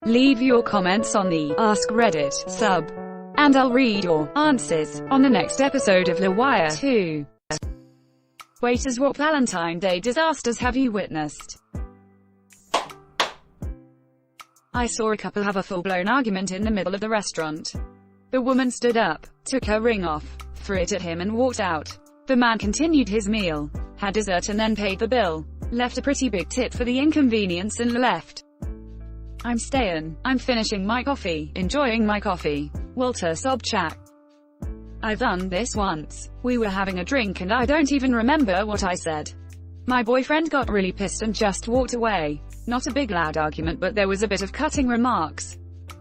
Leave your comments on the Ask Reddit sub, and I'll read your answers on the next episode of LWIAR 2. Waiters, what Valentine Day disasters have you witnessed? I saw a couple have a full-blown argument in the middle of the restaurant. The woman stood up, took her ring off, threw it at him and walked out. The man continued his meal, had dessert and then paid the bill, left a pretty big tip for the inconvenience and left. I'm staying. I'm finishing my coffee, enjoying my coffee. Walter sob chat. I've done this once. We were having a drink and I don't even remember what I said. My boyfriend got really pissed and just walked away. Not a big loud argument, but there was a bit of cutting remarks.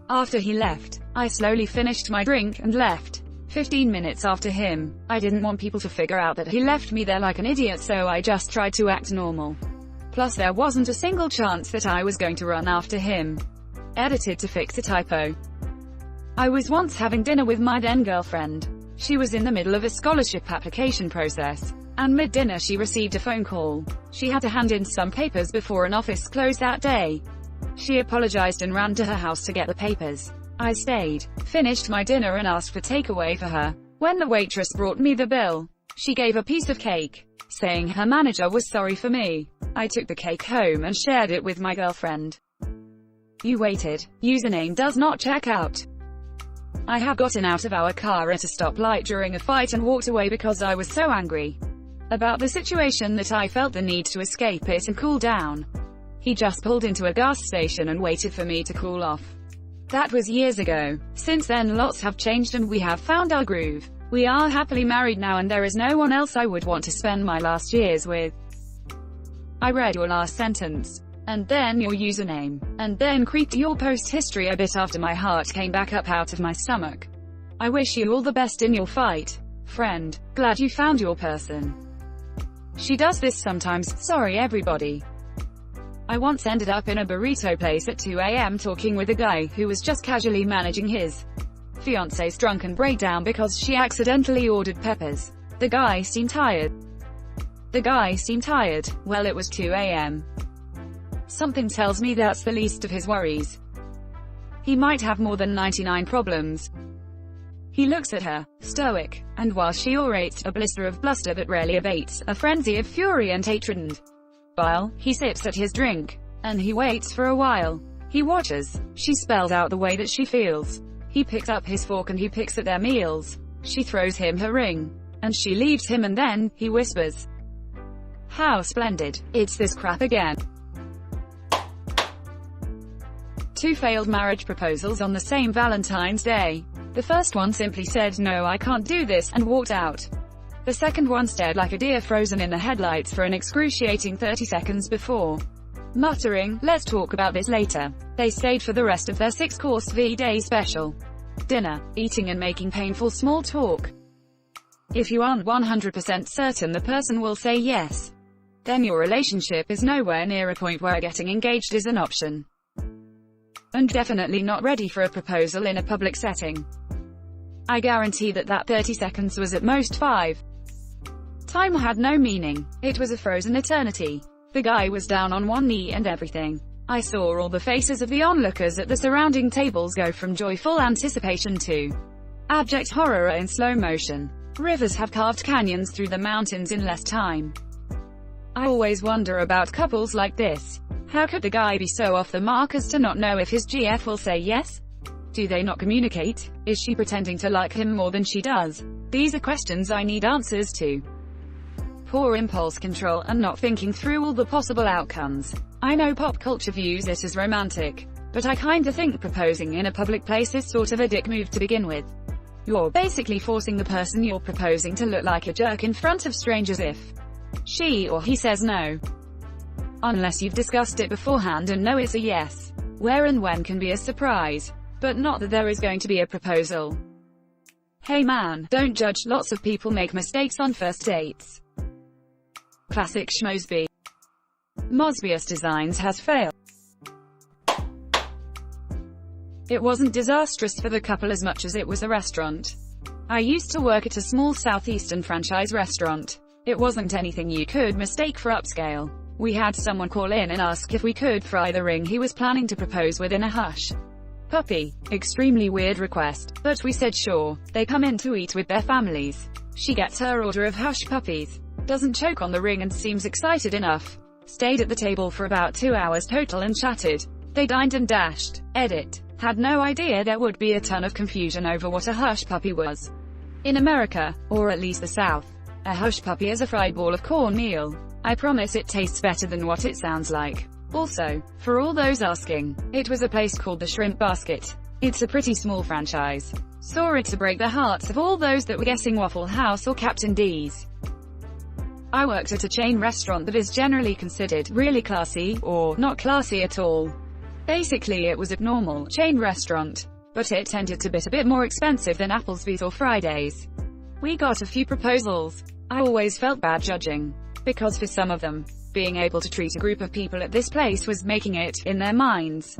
After he left, I slowly finished my drink and left. 15 minutes after him. I didn't want people to figure out that he left me there like an idiot, so I just tried to act normal. Plus there wasn't a single chance that I was going to run after him. Edited to fix a typo. I was once having dinner with my then girlfriend. She was in the middle of a scholarship application process, and mid-dinner she received a phone call. She had to hand in some papers before an office closed that day. She apologized and ran to her house to get the papers. I stayed, finished my dinner and asked for takeaway for her. When the waitress brought me the bill, she gave a piece of cake, saying her manager was sorry for me. I took the cake home and shared it with my girlfriend. You waited. Username does not check out. I have gotten out of our car at a stoplight during a fight and walked away because I was so angry about the situation that I felt the need to escape it and cool down. He just pulled into a gas station and waited for me to cool off. That was years ago. Since then lots have changed and we have found our groove. We are happily married now and there is no one else I would want to spend my last years with. I read your last sentence, and then your username, and then creeped your post history a bit after my heart came back up out of my stomach. I wish you all the best in your fight, friend. Glad you found your person. She does this sometimes. Sorry everybody. I once ended up in a burrito place at 2 a.m. talking with a guy who was just casually managing his fiance's drunken breakdown because she accidentally ordered peppers. The guy seemed tired. Well, it was 2 a.m. Something tells me that's the least of his worries. He might have more than 99 problems. He looks at her, stoic, and while she orates, a blister of bluster that rarely abates, a frenzy of fury and hatred and bile, he sips at his drink. And he waits for a while. He watches. She spells out the way that she feels. He picks up his fork and he picks at their meals. She throws him her ring. And she leaves him and then, he whispers, "How splendid. It's this crap again." 2 failed marriage proposals on the same Valentine's Day. The first one simply said, "No, I can't do this," and walked out. The second one stared like a deer frozen in the headlights for an excruciating 30 seconds before muttering, "Let's talk about this later." They stayed for the rest of their 6-course V-Day special dinner, eating and making painful small talk. If you aren't 100% certain the person will say yes, then your relationship is nowhere near a point where getting engaged is an option. And definitely not ready for a proposal in a public setting. I guarantee that 30 seconds was at most 5. Time had no meaning. It was a frozen eternity. The guy was down on one knee and everything. I saw all the faces of the onlookers at the surrounding tables go from joyful anticipation to abject horror in slow motion. Rivers have carved canyons through the mountains in less time. I always wonder about couples like this. How could the guy be so off the mark as to not know if his GF will say yes? Do they not communicate? Is she pretending to like him more than she does? These are questions I need answers to. Poor impulse control and not thinking through all the possible outcomes. I know pop culture views it as romantic, but I kinda think proposing in a public place is sort of a dick move to begin with. You're basically forcing the person you're proposing to look like a jerk in front of strangers if she or he says no. Unless you've discussed it beforehand and know it's a yes. Where and when can be a surprise, but not that there is going to be a proposal. Hey man, don't judge, lots of people make mistakes on first dates. Classic schmosby. Mosbius Designs has failed. It wasn't disastrous for the couple as much as it was a restaurant. I used to work at a small southeastern franchise restaurant. It wasn't anything you could mistake for upscale. We had someone call in and ask if we could fry the ring he was planning to propose with in a hush puppy. Extremely weird request, but we said sure. They come in to eat with their families. She gets her order of hush puppies, doesn't choke on the ring and seems excited enough. Stayed at the table for about 2 hours total and chatted. They dined and dashed. Edit. Had no idea there would be a ton of confusion over what a hush puppy was. In America, or at least the South, a hush puppy is a fried ball of cornmeal. I promise it tastes better than what it sounds like. Also, for all those asking, it was a place called the Shrimp Basket. It's a pretty small franchise. Saw it to break the hearts of all those that were guessing Waffle House or Captain D's. I worked at a chain restaurant that is generally considered really classy, or not classy at all. Basically it was a normal chain restaurant, but it tended to be a bit more expensive than Applebee's or Fridays. We got a few proposals. I always felt bad judging, because for some of them, being able to treat a group of people at this place was making it, in their minds.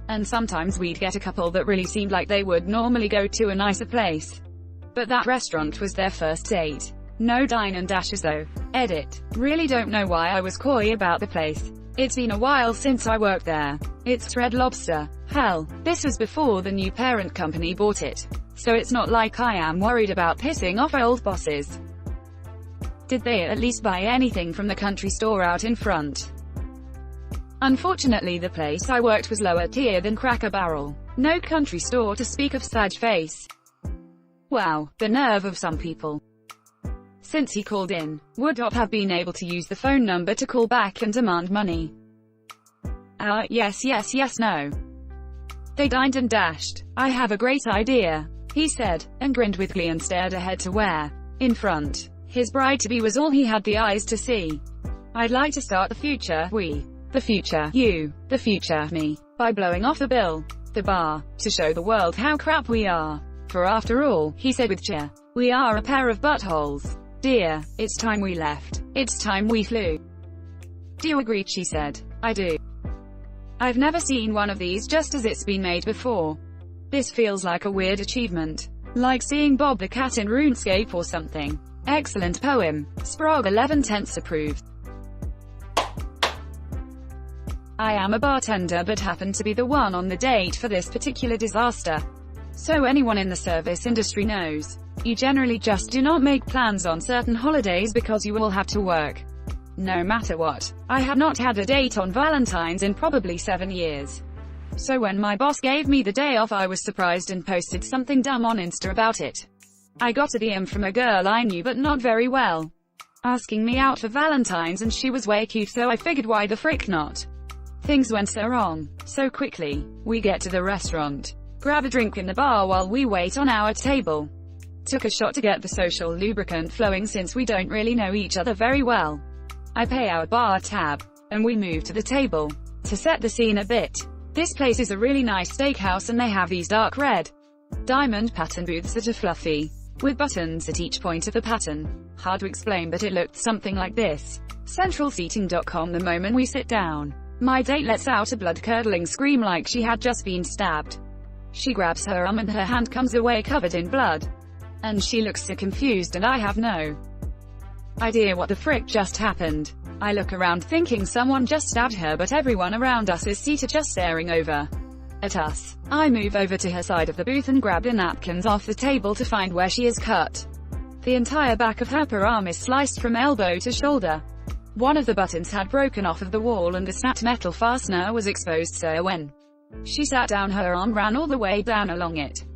And sometimes we'd get a couple that really seemed like they would normally go to a nicer place. But that restaurant was their first date. No dine and dashes though. Edit. Really don't know why I was coy about the place. It's been a while since I worked there. It's Red Lobster. Hell, this was before the new parent company bought it. So it's not like I am worried about pissing off old bosses. Did they at least buy anything from the country store out in front? Unfortunately the place I worked was lower tier than Cracker Barrel. No country store to speak of. Sad face. Wow, the nerve of some people. Since he called in, would Op have been able to use the phone number to call back and demand money? Yes, no. They dined and dashed. I have a great idea, he said, and grinned with glee and stared ahead to where, in front, his bride-to-be was all he had the eyes to see. I'd like to start the future we, the future you, the future me, by blowing off the bill, the bar, to show the world how crap we are. For after all, he said with cheer, we are a pair of buttholes. Dear, it's time we left. It's time we flew. Do you agree? She said. I do. I've never seen one of these just as it's been made before. This feels like a weird achievement. Like seeing Bob the Cat in RuneScape or something. Excellent poem. Sprog 11/10 approved. I am a bartender but happen to be the one on the date for this particular disaster. So anyone in the service industry knows. You generally just do not make plans on certain holidays because you will have to work. No matter what. I had not had a date on Valentine's in probably 7 years. So when my boss gave me the day off I was surprised and posted something dumb on Insta about it. I got a DM from a girl I knew but not very well, asking me out for Valentine's, and she was way cute, so I figured why the frick not. Things went so wrong, so quickly. We get to the restaurant, grab a drink in the bar while we wait on our table. Took a shot to get the social lubricant flowing since we don't really know each other very well. I pay our bar tab, and we move to the table. To set the scene a bit, this place is a really nice steakhouse and they have these dark red diamond pattern booths that are fluffy, with buttons at each point of the pattern. Hard to explain, but it looked something like this. Centralseating.com. The moment we sit down, my date lets out a blood-curdling scream like she had just been stabbed. She grabs her arm and her hand comes away covered in blood. And she looks so confused and I have no idea what the frick just happened. I look around thinking someone just stabbed her, but everyone around us is seated just staring over at us. I move over to her side of the booth and grab the napkins off the table to find where she is cut. The entire back of her upper arm is sliced from elbow to shoulder. One of the buttons had broken off of the wall and the snapped metal fastener was exposed, so when she sat down her arm ran all the way down along it.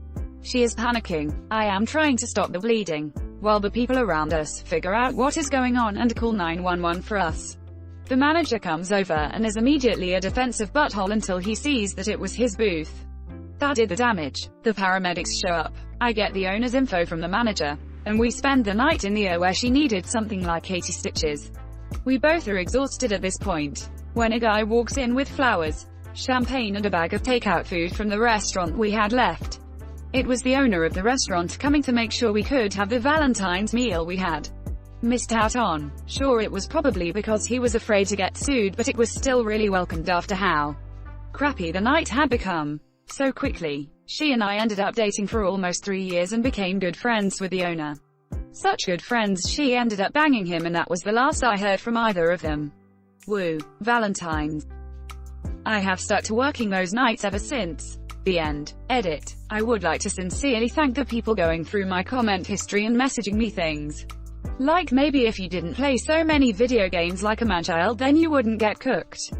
She is panicking. I am trying to stop the bleeding, while the people around us figure out what is going on and call 911 for us. The manager comes over and is immediately a defensive butthole until he sees that it was his booth that did the damage. The paramedics show up. I get the owner's info from the manager, and we spend the night in the ER where she needed something like 80 stitches. We both are exhausted at this point, when a guy walks in with flowers, champagne and a bag of takeout food from the restaurant we had left. It was the owner of the restaurant coming to make sure we could have the Valentine's meal we had missed out on. Sure, it was probably because he was afraid to get sued, but it was still really welcomed after how crappy the night had become. So quickly, she and I ended up dating for almost 3 years and became good friends with the owner. Such good friends she ended up banging him, and that was the last I heard from either of them. Woo. Valentine's. I have stuck to working those nights ever since. The end. Edit. I would like to sincerely thank the people going through my comment history and messaging me things. Like maybe if you didn't play so many video games like a man-child then you wouldn't get cooked.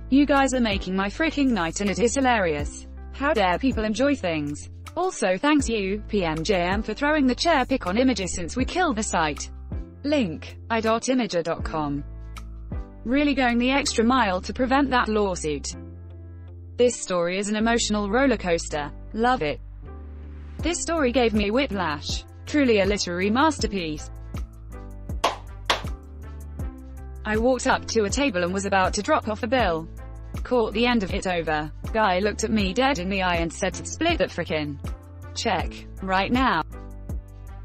You guys are making my freaking night and it is hilarious. How dare people enjoy things. Also thanks you, PMJM, for throwing the chair pic on images since we killed the site. Link. i.imager.com. Really going the extra mile to prevent that lawsuit. This story is an emotional roller coaster. Love it. This story gave me whiplash. Truly a literary masterpiece. I walked up to a table and was about to drop off a bill. Caught the end of it over. Guy looked at me dead in the eye and said to split that frickin' check. Right now.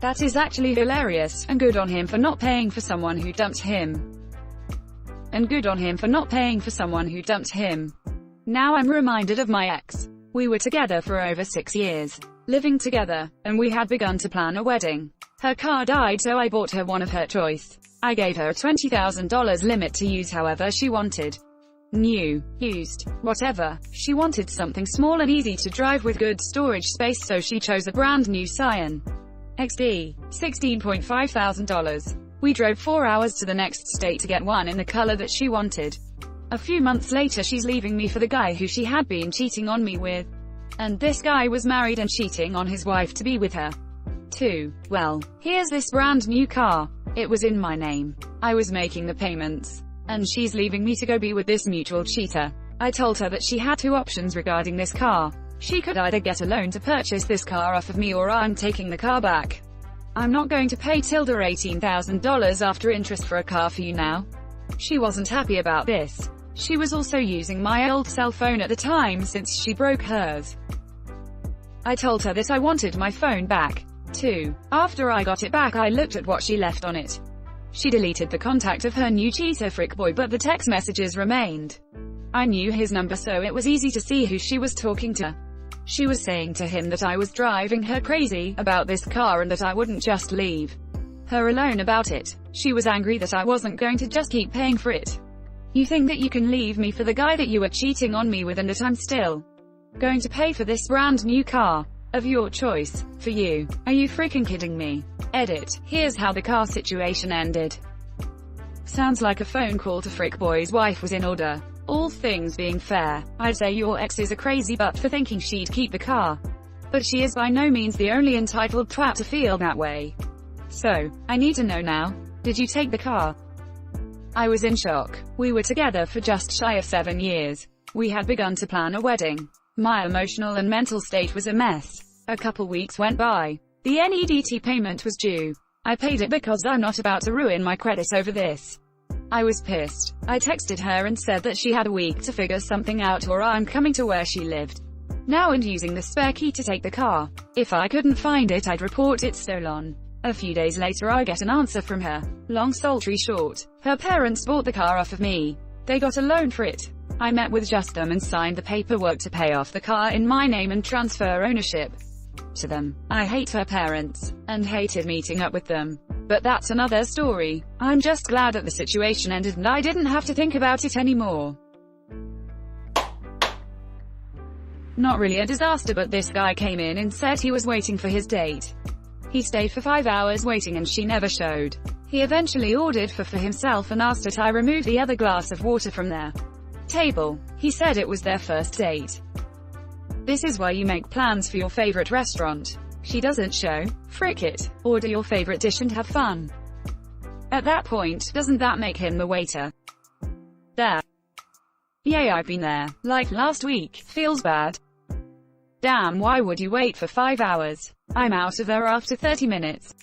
That is actually hilarious, and good on him for not paying for someone who dumped him. And good on him for not paying for someone who dumped him. Now I'm reminded of my ex. We were together for over 6 years, living together, and we had begun to plan a wedding. Her car died so I bought her one of her choice. I gave her a $20,000 limit to use however she wanted. New, used, whatever. She wanted something small and easy to drive with good storage space so she chose a brand new Scion XD, $16,500. We drove 4 hours to the next state to get one in the color that she wanted. A few months later she's leaving me for the guy who she had been cheating on me with. And this guy was married and cheating on his wife to be with her. 2. Well, here's this brand new car. It was in my name. I was making the payments. And she's leaving me to go be with this mutual cheater. I told her that she had 2 options regarding this car. She could either get a loan to purchase this car off of me or I'm taking the car back. I'm not going to pay tilde $18,000 after interest for a car for you now. She wasn't happy about this. She was also using my old cell phone at the time since she broke hers. I told her that I wanted my phone back. 2. After I got it back I looked at what she left on it. She deleted the contact of her new cheater frickboy but the text messages remained. I knew his number so it was easy to see who she was talking to. She was saying to him that I was driving her crazy about this car and that I wouldn't just leave her alone about it. She was angry that I wasn't going to just keep paying for it. You think that you can leave me for the guy that you were cheating on me with and that I'm still going to pay for this brand new car of your choice for you? Are you freaking kidding me? Edit. Here's how the car situation ended. Sounds like a phone call to Frickboy's wife was in order. All things being fair, I'd say your ex is a crazy butt for thinking she'd keep the car. But she is by no means the only entitled twat to feel that way. So, I need to know now, did you take the car? I was in shock. We were together for just shy of 7 years. We had begun to plan a wedding. My emotional and mental state was a mess. A couple weeks went by. The NEDT payment was due. I paid it because I'm not about to ruin my credit over this. I was pissed. I texted her and said that she had a week to figure something out or I'm coming to where she lived now and using the spare key to take the car. If I couldn't find it I'd report it stolen. A few days later I get an answer from her. Long sultry short. Her parents bought the car off of me. They got a loan for it. I met with just them and signed the paperwork to pay off the car in my name and transfer ownership to them. I hate her parents, and hated meeting up with them. But that's another story. I'm just glad that the situation ended and I didn't have to think about it anymore. Not really a disaster, but this guy came in and said he was waiting for his date. He stayed for 5 hours waiting and she never showed. He eventually ordered for himself and asked that I remove the other glass of water from their table. He said it was their first date. This is why you make plans for your favorite restaurant. She doesn't show. Frick it. Order your favorite dish and have fun. At that point, doesn't that make him the waiter? There. Yay, I've been there. Like last week. Feels bad. Damn, why would you wait for 5 hours? I'm out of there after 30 minutes.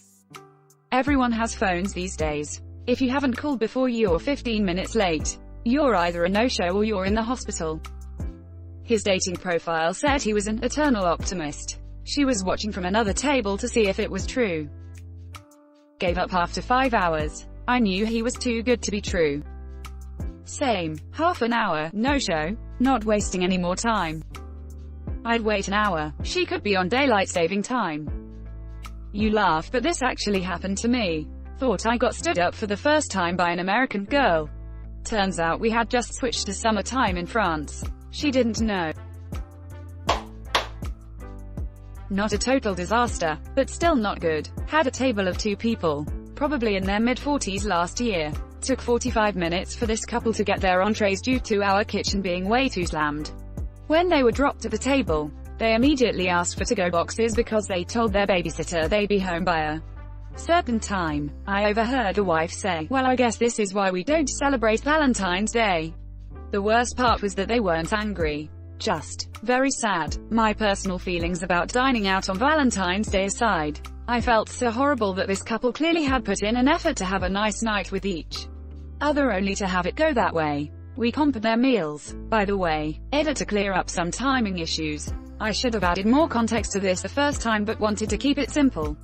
Everyone has phones these days. If you haven't called before you're 15 minutes late, you're either a no-show or you're in the hospital. His dating profile said he was an eternal optimist. She was watching from another table to see if it was true. Gave up after 5 hours. I knew he was too good to be true. Same. Half an hour, no show. Not wasting any more time. I'd wait an hour. She could be on daylight saving time. You laugh, but this actually happened to me. Thought I got stood up for the first time by an American girl. Turns out we had just switched to summertime in France. She didn't know. Not a total disaster, but still not good. Had a table of 2 people, probably in their mid-40s last year. Took 45 minutes for this couple to get their entrees due to our kitchen being way too slammed. When they were dropped at the table, they immediately asked for to-go boxes because they told their babysitter they'd be home by a certain time. I overheard a wife say, "Well, I guess this is why we don't celebrate Valentine's Day." The worst part was that they weren't angry. Just very sad. My personal feelings about dining out on Valentine's Day aside, I felt so horrible that this couple clearly had put in an effort to have a nice night with each other only to have it go that way. We compared their meals. By the way, edit to clear up some timing issues. I should have added more context to this the first time but wanted to keep it simple.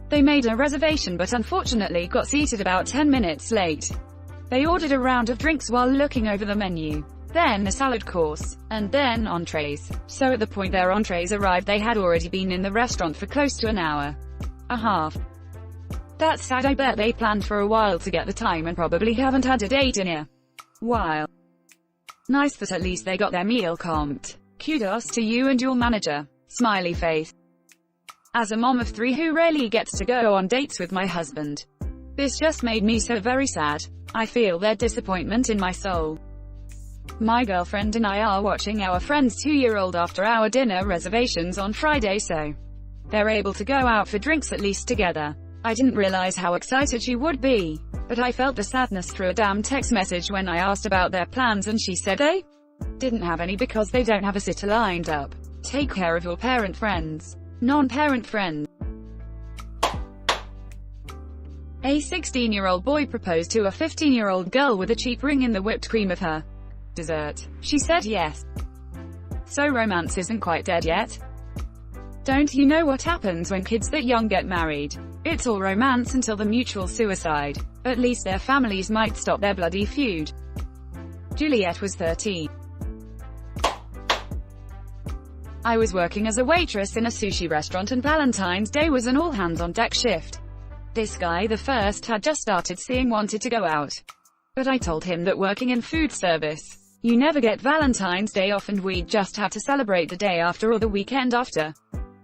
They made a reservation but unfortunately got seated about 10 minutes late. They ordered a round of drinks while looking over the menu, then a salad course, and then entrees. So at the point their entrees arrived they had already been in the restaurant for close to an hour and a half. That's sad. I bet they planned for a while to get the time and probably haven't had a date in a while. Nice that at least they got their meal comped. Kudos to you and your manager. Smiley face. As a mom of 3 who rarely gets to go on dates with my husband, this just made me so very sad. I feel their disappointment in my soul. My girlfriend and I are watching our friend's 2-year-old after our dinner reservations on Friday, so they're able to go out for drinks at least together. I didn't realize how excited she would be, but I felt the sadness through a damn text message when I asked about their plans and she said they didn't have any because they don't have a sitter lined up. Take care of your parent friends. Non-parent friends. A 16-year-old boy proposed to a 15-year-old girl with a cheap ring in the whipped cream of her dessert. She said yes. So romance isn't quite dead yet? Don't you know what happens when kids that young get married? It's all romance until the mutual suicide. At least their families might stop their bloody feud. Juliet was 13. I was working as a waitress in a sushi restaurant and Valentine's Day was an all-hands-on-deck shift. This guy, the first, had just started seeing wanted to go out. But I told him that working in food service, you never get Valentine's Day off and we'd just have to celebrate the day after or the weekend after.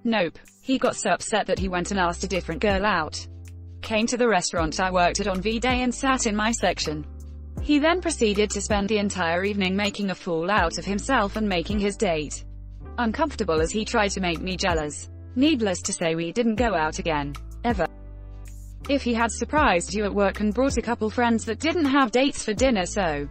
Nope. He got so upset that he went and asked a different girl out. Came to the restaurant I worked at on V-Day and sat in my section. He then proceeded to spend the entire evening making a fool out of himself and making his date uncomfortable as he tried to make me jealous. Needless to say we didn't go out again. Ever. If he had surprised you at work and brought a couple friends that didn't have dates for dinner so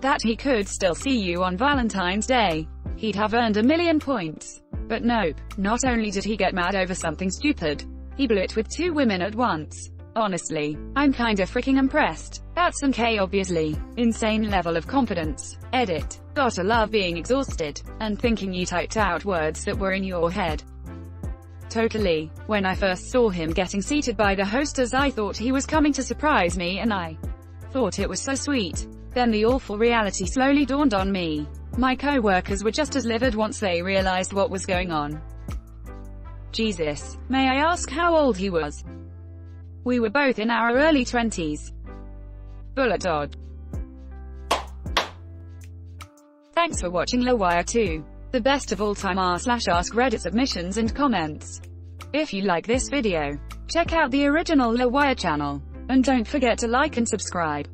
that he could still see you on Valentine's Day, he'd have earned 1,000,000 points. But nope. Not only did he get mad over something stupid, he blew it with 2 women at once. Honestly, I'm kinda freaking impressed. That's some obviously insane level of confidence. Edit. Gotta love being exhausted and thinking you typed out words that were in your head. Totally. When I first saw him getting seated by the hostess I thought he was coming to surprise me and I thought it was so sweet. Then the awful reality slowly dawned on me. My co-workers were just as livid once they realized what was going on. Jesus. May I ask how old he was? We were both in our early 20s. Bullet dodge. Thanks for watching LWIAR 2. The best of all time r/AskReddit submissions and comments. If you like this video, check out the original LWIAR channel. And don't forget to like and subscribe.